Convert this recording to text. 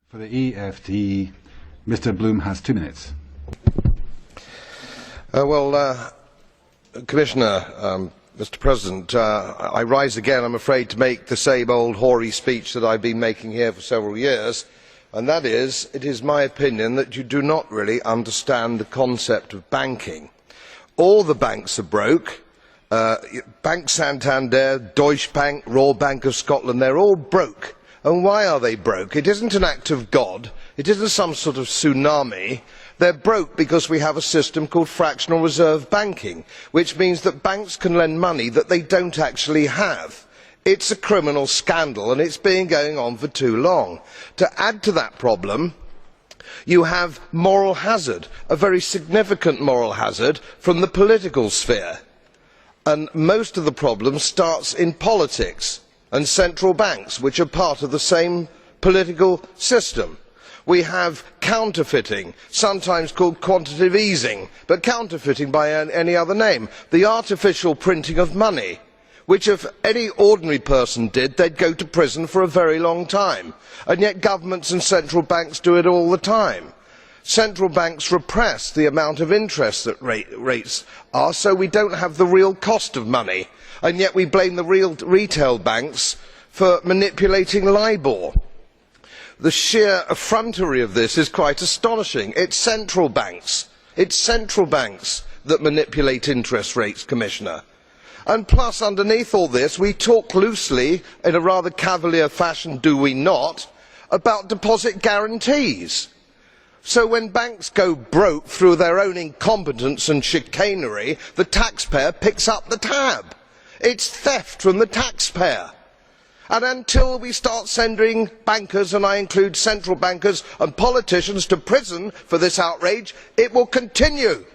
For the EFD, Mr. Bloom has 2 minutes. Commissioner, Mr. President, I rise again, I'm afraid, to make the same old hoary speech that I have been making here for several years, and that is, it is my opinion that you do not really understand the concept of banking. All the banks are broke. Bank Santander, Deutsche Bank, Royal Bank of Scotland, they are all broke. And why are they broke? It isn't an act of God. It isn't some sort of tsunami. They are broke because we have a system called fractional reserve banking, which means that banks can lend money that they do not actually have. It is a criminal scandal, and it has been going on for too long. To add to that problem, you have moral hazard, a very significant moral hazard from the political sphere. And most of the problem starts in politics and central banks, which are part of the same political system. We have counterfeiting, sometimes called quantitative easing, but counterfeiting by any other name. The artificial printing of money, which if any ordinary person did, they would go to prison for a very long time. And yet governments and central banks do it all the time. Central banks repress the amount of interest that rates are, so we do not have the real cost of money, and yet we blame the real retail banks for manipulating LIBOR. The sheer effrontery of this is quite astonishing. It is central banks that manipulate interest rates, Commissioner. And plus, underneath all this, we talk loosely, in a rather cavalier fashion, do we not, about deposit guarantees. So when banks go broke through their own incompetence and chicanery, the taxpayer picks up the tab. It is theft from the taxpayer. And until we start sending bankers, and I include central bankers and politicians, to prison for this outrage, it will continue.